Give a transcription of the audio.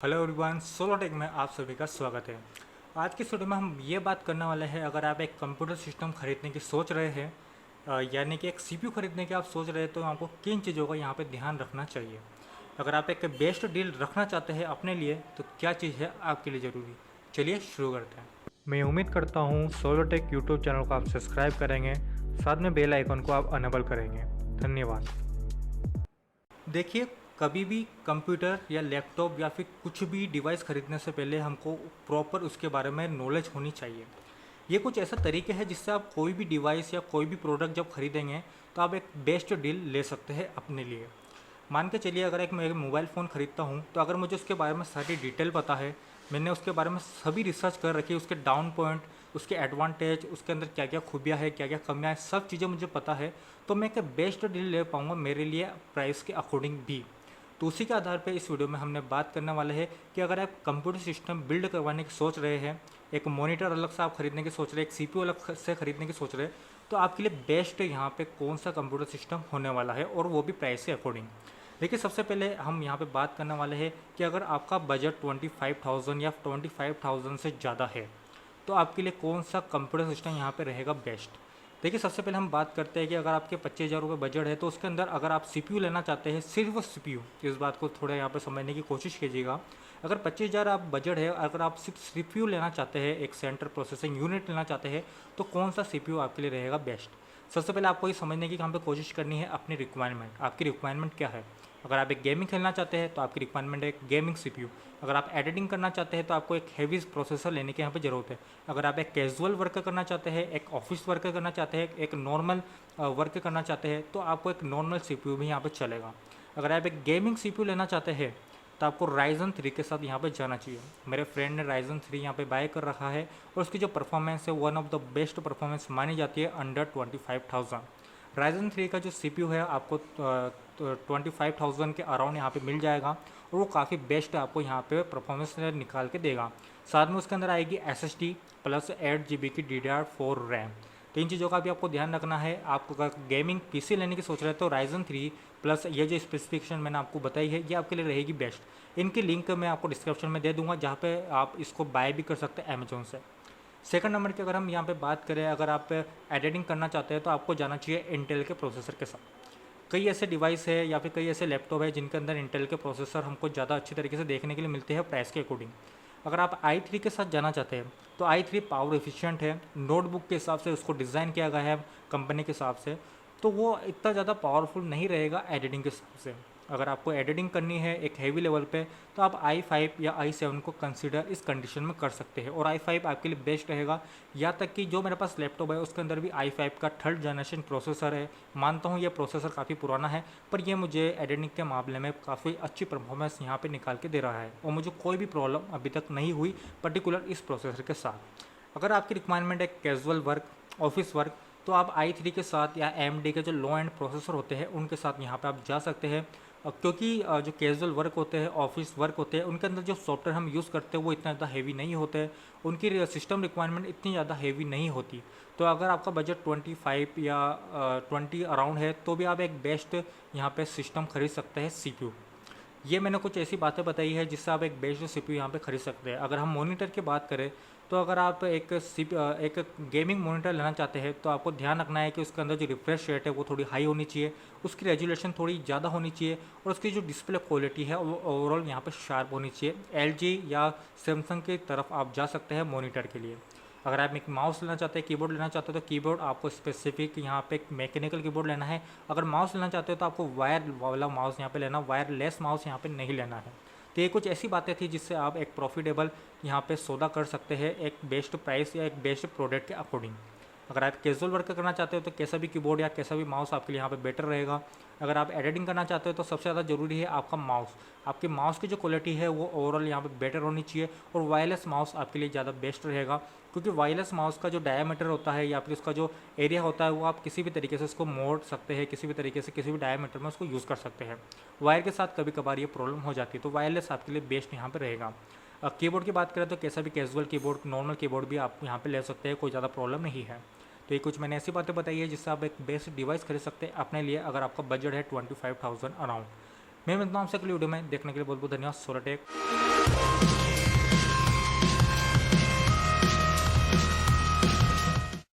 Hello everyone, सोलोटेक में आप सभी का स्वागत है। आज की वीडियो में हम ये बात करने वाले हैं, अगर आप एक कंप्यूटर सिस्टम खरीदने की सोच रहे हैं यानी कि एक सीपीयू खरीदने की आप सोच रहे हैं, तो आपको किन चीज़ों का यहाँ पे ध्यान रखना चाहिए। अगर आप एक बेस्ट डील रखना चाहते हैं अपने लिए, तो क्या चीज़ है आपके लिए ज़रूरी। चलिए शुरू करते हैं। मैं उम्मीद करता हूँ सोलोटेक यूट्यूब चैनल को आप सब्सक्राइब करेंगे, साथ में बेल आइकन को आप अनेबल करेंगे। धन्यवाद। देखिए, कभी भी कंप्यूटर या लैपटॉप या फिर कुछ भी डिवाइस खरीदने से पहले हमको प्रॉपर उसके बारे में नॉलेज होनी चाहिए। ये कुछ ऐसा तरीके हैं जिससे आप कोई भी डिवाइस या कोई भी प्रोडक्ट जब खरीदेंगे तो आप एक बेस्ट डील ले सकते हैं अपने लिए। मान के चलिए, अगर एक मैं मोबाइल फ़ोन खरीदता हूँ, तो अगर मुझे उसके बारे में सारी डिटेल पता है, मैंने उसके बारे में सभी रिसर्च कर रखी है, उसके डाउन पॉइंट, उसके एडवांटेज, उसके अंदर क्या क्या खूबियाँ है, क्या क्या कमियाँ हैं, सब चीज़ें मुझे पता है, तो मैं एक बेस्ट डील ले पाऊँगा मेरे लिए प्राइस के अकॉर्डिंग भी। तो उसी के आधार पे इस वीडियो में हमने बात करने वाले हैं कि अगर आप कंप्यूटर सिस्टम बिल्ड करवाने की सोच रहे हैं, एक मॉनिटर अलग से आप खरीदने की सोच रहे हैं, एक सीपीयू अलग से खरीदने की सोच रहे हैं, तो आपके लिए बेस्ट यहाँ पे कौन सा कंप्यूटर सिस्टम होने वाला है, और वो भी प्राइस के अकॉर्डिंग। देखिए, सबसे पहले हम यहाँ पे बात करने वाले हैं कि अगर आपका बजट 25,000 या 25,000 से ज़्यादा है, तो आपके लिए कौन सा कंप्यूटर सिस्टम यहाँ पे रहेगा बेस्ट। देखिए, सबसे पहले हम बात करते हैं कि अगर आपके 25,000 बजट है, तो उसके अंदर अगर आप सीपीयू लेना चाहते हैं, सिर्फ सीपीयू, इस बात को थोड़ा यहाँ पे समझने की कोशिश कीजिएगा। अगर 25,000 आप बजट है, अगर आप सिर्फ सीपीयू लेना चाहते हैं, एक सेंट्रल प्रोसेसिंग यूनिट लेना चाहते हैं, तो कौन सा सीपीयू आपके लिए रहेगा बेस्ट। सबसे पहले आपको ये समझने की यहाँ पे कोशिश करनी है अपनी रिक्वायरमेंट। आपकी रिक्वायरमेंट क्या है। अगर आप एक गेमिंग खेलना चाहते हैं, तो आपकी रिक्वायरमेंट है एक गेमिंग सीपीयू। अगर आप एडिटिंग करना चाहते हैं, तो आपको एक हैवी प्रोसेसर लेने की यहाँ पे ज़रूरत है। अगर आप एक कैजुअल वर्क करना चाहते हैं, एक ऑफिस वर्क करना चाहते हैं, एक नॉर्मल वर्क करना चाहते हैं, तो आपको एक नॉर्मल सीपीयू भी यहाँ पे चलेगा। अगर आप एक गेमिंग सीपीयू लेना चाहते हैं, तो आपको राइजन 3 के साथ यहाँ पे जाना चाहिए। मेरे फ्रेंड ने राइजन 3 यहाँ पे बाय कर रखा है, और उसकी जो परफॉर्मेंस है, one of the best performance मानी जाती है अंडर 25,000। राइजन 3 का जो सीपीयू है आपको 25,000 के अराउंड यहाँ पे मिल जाएगा, और वो काफ़ी बेस्ट आपको यहाँ पे परफॉर्मेंस निकाल के देगा। साथ में उसके अंदर आएगी एसएसडी प्लस 8 GB की DDR4 रैम। तो इन चीज़ों का भी आपको ध्यान रखना है। आपको अगर गेमिंग पीसी लेने की सोच रहे हैं, तो राइजन 3 प्लस ये जो स्पेसिफिकेशन मैंने आपको बताई है, ये आपके लिए रहेगी बेस्ट। इनकी लिंक मैं आपको डिस्क्रिप्शन में दे दूंगा, जहाँ पे आप इसको बाय भी कर सकते हैं अमेजोन से। सेकंड नंबर की अगर हम यहाँ पे बात करें, अगर आप एडिटिंग करना चाहते हैं, तो आपको जाना चाहिए इंटेल के प्रोसेसर के साथ। कई ऐसे डिवाइस है या फिर कई ऐसे लैपटॉप है जिनके अंदर इंटेल के प्रोसेसर हमको ज़्यादा अच्छी तरीके से देखने के लिए मिलते हैं प्राइस के अकॉर्डिंग। अगर आप i3 के साथ जाना चाहते हैं, तो i3 पावर एफिशिएंट है, नोटबुक के हिसाब से उसको डिज़ाइन किया गया है कंपनी के हिसाब से, तो वो इतना ज़्यादा पावरफुल नहीं रहेगा एडिटिंग के हिसाब से। अगर आपको एडिटिंग करनी है एक हैवी लेवल पे, तो आप i5 या i7 को कंसीडर इस कंडीशन में कर सकते हैं, और i5 आपके लिए बेस्ट रहेगा। यहाँ तक कि जो मेरे पास लैपटॉप है, उसके अंदर भी i5 का 3rd जनरेशन प्रोसेसर है। मानता हूँ ये प्रोसेसर काफ़ी पुराना है, पर ये मुझे एडिटिंग के मामले में काफ़ी अच्छी परफॉर्मेंस यहाँ पे निकाल के दे रहा है, और मुझे कोई भी प्रॉब्लम अभी तक नहीं हुई पर्टिकुलर इस प्रोसेसर के साथ। अगर आपकी रिक्वायरमेंट है कैजुअल वर्क, ऑफिस वर्क, तो आप i3 के साथ या AMD के जो लो एंड प्रोसेसर होते हैं उनके साथ यहाँ पे आप जा सकते हैं। क्योंकि जो कैजुअल वर्क होते हैं, ऑफिस वर्क होते हैं, उनके अंदर जो सॉफ्टवेयर हम यूज़ करते हैं वो इतना ज़्यादा हैवी नहीं होते हैं, उनकी सिस्टम रिक्वायरमेंट इतनी ज़्यादा हैवी नहीं होती। तो अगर आपका बजट 25 या 20 अराउंड है, तो भी आप एक बेस्ट यहाँ पे सिस्टम खरीद सकते हैं सीपीयू। ये मैंने कुछ ऐसी बातें बताई है जिससे आप एक बेस्ट सीपीयू यहाँ पे खरीद सकते हैं। अगर हम मॉनिटर की बात करें, तो अगर आप एक गेमिंग मॉनिटर लेना चाहते हैं, तो आपको ध्यान रखना है कि उसके अंदर जो रिफ्रेश रेट है वो थोड़ी हाई होनी चाहिए, उसकी रेजोल्यूशन थोड़ी ज़्यादा होनी चाहिए, और उसकी जो डिस्प्ले क्वालिटी है वो ओवरऑल यहाँ पे शार्प होनी चाहिए। एलजी या सैमसंग की तरफ आप जा सकते हैं मॉनिटर के लिए। अगर आप एक माउस लेना चाहते हैं, कीबोर्ड लेना चाहते हो, तो कीबोर्ड आपको स्पेसिफिक यहाँ पे एक मैकेनिकल कीबोर्ड लेना है। अगर माउस लेना चाहते हो, तो आपको वायर वाला माउस यहाँ पे लेना, वायरलेस माउस यहाँ पे नहीं लेना है। तो ये कुछ ऐसी बातें थी जिससे आप एक प्रॉफिटेबल यहाँ पे सौदा कर सकते हैं एक बेस्ट प्राइस या एक बेस्ट प्रोडक्ट के अकॉर्डिंग। अगर आप कैजुअल वर्क करना चाहते हो, तो कैसा भी कीबोर्ड या कैसा भी माउस आपके लिए यहाँ पे बेटर रहेगा। अगर आप एडिटिंग करना चाहते हो, तो सबसे ज़्यादा ज़रूरी है आपका माउस। आपके माउस की जो क्वालिटी है वो ओवरऑल यहाँ पे बेटर होनी चाहिए, और वायरलेस माउस आपके लिए ज़्यादा बेस्ट रहेगा, क्योंकि वायरलेस माउस का जो डायमीटर होता है या फिर उसका जो एरिया होता है, वो आप किसी भी तरीके से उसको मोड़ सकते हैं, किसी भी तरीके से किसी भी डायमीटर में उसको यूज़ कर सकते हैं। वायर के साथ कभी कभार ये प्रॉब्लम हो जाती है, तो वायरलेस आपके लिए बेस्ट यहाँ पर रहेगा। कीबोर्ड की बात करें, तो कैसा भी कैजुअल कीबोर्ड, नॉर्मल कीबोर्ड भी आप यहाँ पे ले सकते हैं, कोई ज़्यादा प्रॉब्लम नहीं है। तो ये कुछ मैंने ऐसी बातें बताई है जिससे आप एक बेस्ट डिवाइस खरीद सकते हैं अपने लिए, अगर आपका बजट है 25,000 अराउंड। मैं मिलता हूँ आपसे अगली वीडियो में, देखने के लिए बहुत बहुत धन्यवाद। सोलाटेक।